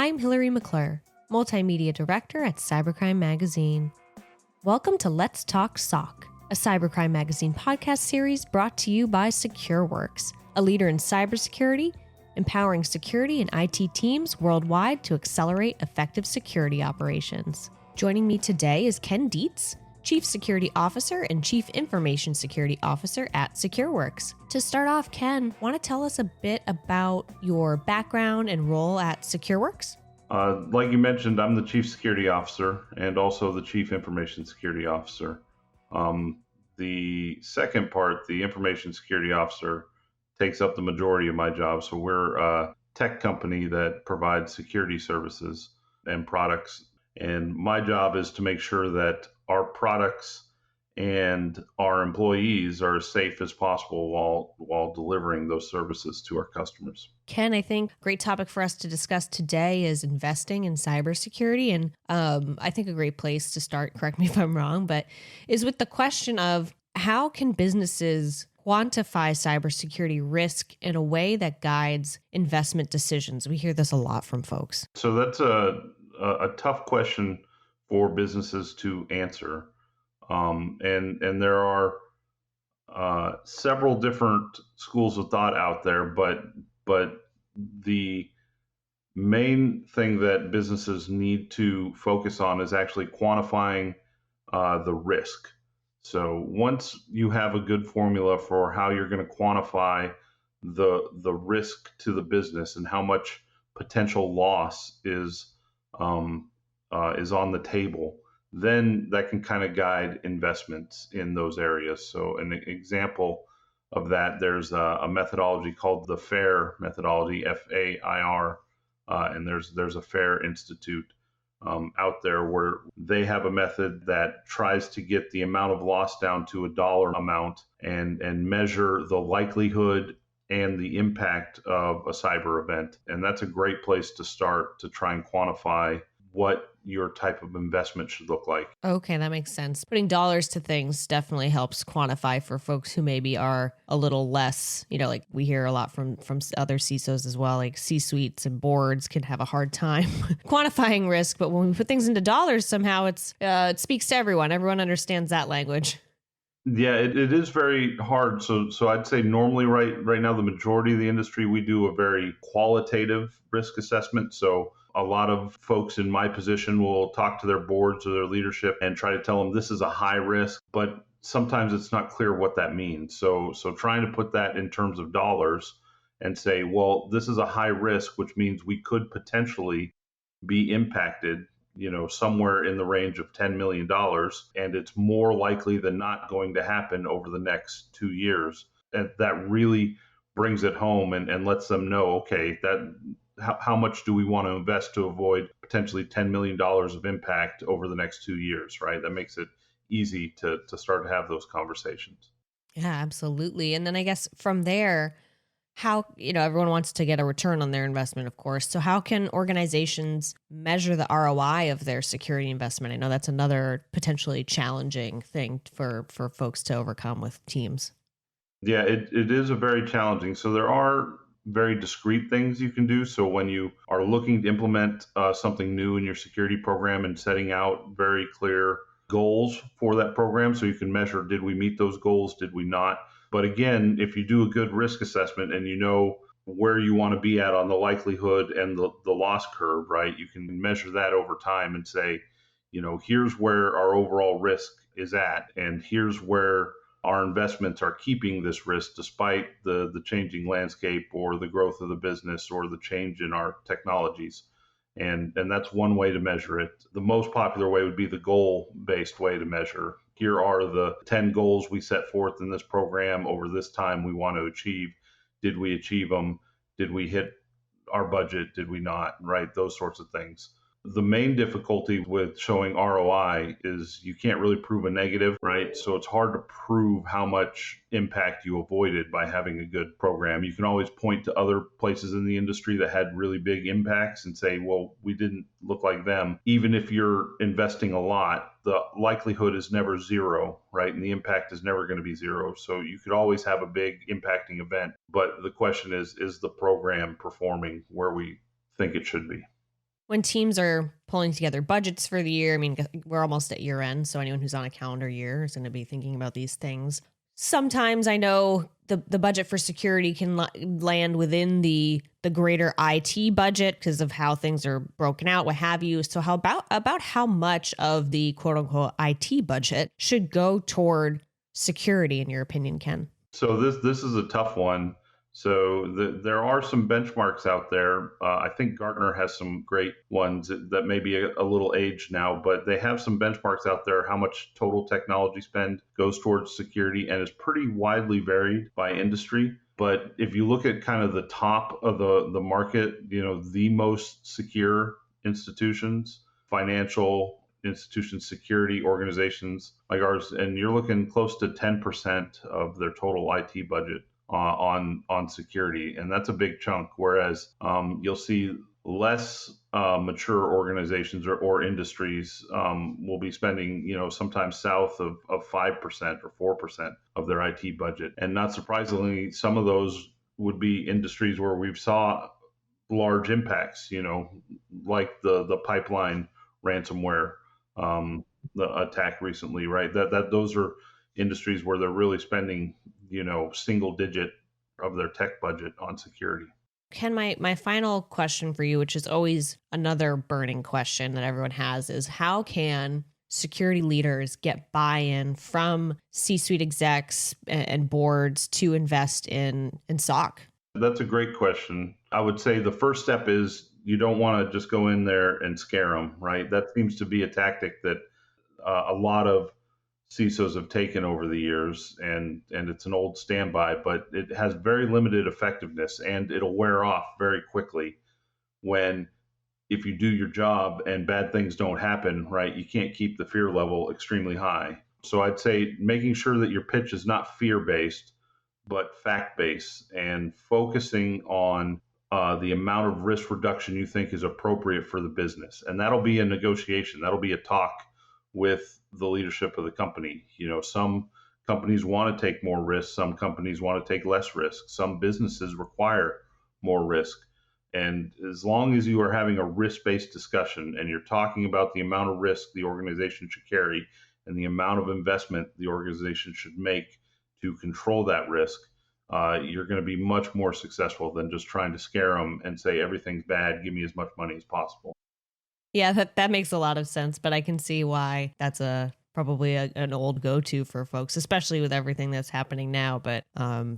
I'm Hillary McClure, Multimedia Director at Cybercrime Magazine. Welcome to Let's Talk SOC, a Cybercrime Magazine podcast series brought to you by Secureworks, a leader in cybersecurity, empowering security and IT teams worldwide to accelerate effective security operations. Joining me today is Ken Deitz, Chief Security Officer and Chief Information Security Officer at Secureworks. To start off, Ken, want to tell us a bit about your background and role at Secureworks? Like you mentioned, I'm the Chief Security Officer and also the Chief Information Security Officer. The second part, the Information Security Officer, takes up the majority of my job. So we're a tech company that provides security services and products. And my job is to make sure that our products and our employees are as safe as possible while delivering those services to our customers. Ken, I think a great topic for us to discuss today is investing in cybersecurity. And I think a great place to start, correct me if I'm wrong, but is with the question of how can businesses quantify cybersecurity risk in a way that guides investment decisions? We hear this a lot from folks. So that's a tough question for businesses to answer. And there are several different schools of thought out there, but the main thing that businesses need to focus on is actually quantifying the risk. So once you have a good formula for how you're going to quantify the risk to the business and how much potential loss is on the table, then that can kind of guide investments in those areas. So an example of that, there's a methodology called the FAIR methodology, FAIR, and there's a FAIR Institute out there where they have a method that tries to get the amount of loss down to a dollar amount and measure the likelihood and the impact of a cyber event. And that's a great place to start to try and quantify what your type of investment should look like. Okay, that makes sense. Putting dollars to things definitely helps quantify for folks who maybe are a little less, like we hear a lot from other CISOs as well, like C-suites and boards can have a hard time quantifying risk. But when we put things into dollars, somehow it speaks to everyone. Everyone understands that language. Yeah, it is very hard. So I'd say normally right now, the majority of the industry, we do a very qualitative risk assessment. So a lot of folks in my position will talk to their boards or their leadership and try to tell them this is a high risk, but sometimes it's not clear what that means. So trying to put that in terms of dollars and say, well, this is a high risk, which means we could potentially be impacted, somewhere in the range of $10 million. And it's more likely than not going to happen over the next 2 years. And that really brings it home and lets them know, okay, how much do we want to invest to avoid potentially $10 million of impact over the next 2 years, right? That makes it easy to start to have those conversations. Yeah, absolutely. And then I guess from there, how, everyone wants to get a return on their investment, of course. So how can organizations measure the ROI of their security investment? I know that's another potentially challenging thing for folks to overcome with teams. Yeah, it is a very challenging. So there are very discrete things you can do. So when you are looking to implement something new in your security program and setting out very clear goals for that program, so you can measure, did we meet those goals? Did we not? But again, if you do a good risk assessment and you know where you want to be at on the likelihood and the loss curve, right, you can measure that over time and say, here's where our overall risk is at, and here's where our investments are keeping this risk despite the changing landscape or the growth of the business or the change in our technologies. And that's one way to measure it. The most popular way would be the goal-based way to measure. Here are the 10 goals we set forth in this program over this time we want to achieve. Did we achieve them? Did we hit our budget? Did we not? Right? Those sorts of things. The main difficulty with showing ROI is you can't really prove a negative, right? So it's hard to prove how much impact you avoided by having a good program. You can always point to other places in the industry that had really big impacts and say, well, we didn't look like them. Even if you're investing a lot, the likelihood is never zero, right? And the impact is never going to be zero. So you could always have a big impacting event. But the question is the program performing where we think it should be? When teams are pulling together budgets for the year, I mean, we're almost at year end, so anyone who's on a calendar year is going to be thinking about these things. Sometimes I know the budget for security can land within the greater IT budget because of how things are broken out, what have you. So how about how much of the quote unquote IT budget should go toward security, in your opinion, Ken? So this is a tough one. So there are some benchmarks out there. I think Gartner has some great ones that may be a little aged now, but they have some benchmarks out there how much total technology spend goes towards security, and it's pretty widely varied by industry. But if you look at kind of the top of the market, the most secure institutions, financial institutions, security organizations like ours, and you're looking close to 10% of their total IT budget on security, and that's a big chunk. Whereas you'll see less mature organizations or industries will be spending, sometimes south of 5% or 4% of their IT budget. And not surprisingly, some of those would be industries where we've saw large impacts, like the pipeline ransomware the attack recently, right? That those are industries where they're really spending, single digit of their tech budget on security. Ken, my final question for you, which is always another burning question that everyone has, is how can security leaders get buy-in from C-suite execs and boards to invest in SOC? That's a great question. I would say the first step is you don't want to just go in there and scare them, right? That seems to be a tactic that a lot of CISOs have taken over the years, and it's an old standby, but it has very limited effectiveness, and it'll wear off very quickly when, if you do your job and bad things don't happen, right, you can't keep the fear level extremely high. So I'd say making sure that your pitch is not fear-based, but fact-based, and focusing on the amount of risk reduction you think is appropriate for the business. And that'll be a negotiation. That'll be a talk with the leadership of the company. Some companies want to take more risk. Some companies want to take less risk. Some businesses require more risk. And as long as you are having a risk-based discussion and you're talking about the amount of risk the organization should carry and the amount of investment the organization should make to control that risk, you're going to be much more successful than just trying to scare them and say everything's bad, give me as much money as possible. Yeah, that makes a lot of sense, but I can see why that's probably an old go-to for folks, especially with everything that's happening now. But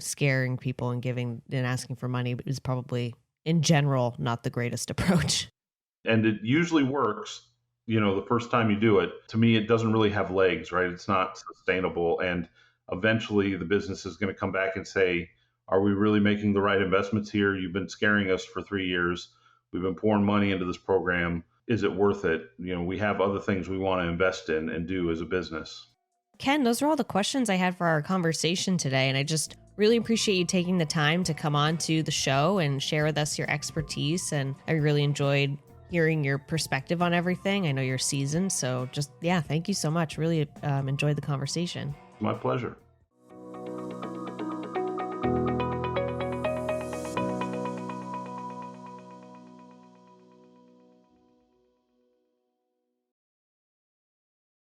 scaring people and asking for money is probably, in general, not the greatest approach. And it usually works, the first time you do it. To me, it doesn't really have legs, right? It's not sustainable. And eventually the business is going to come back and say, are we really making the right investments here? You've been scaring us for 3 years. We've been pouring money into this program. Is it worth it? We have other things we want to invest in and do as a business. Ken, those are all the questions I had for our conversation today. And I just really appreciate you taking the time to come on to the show and share with us your expertise. And I really enjoyed hearing your perspective on everything. I know you're seasoned. So thank you so much. Really enjoyed the conversation. My pleasure.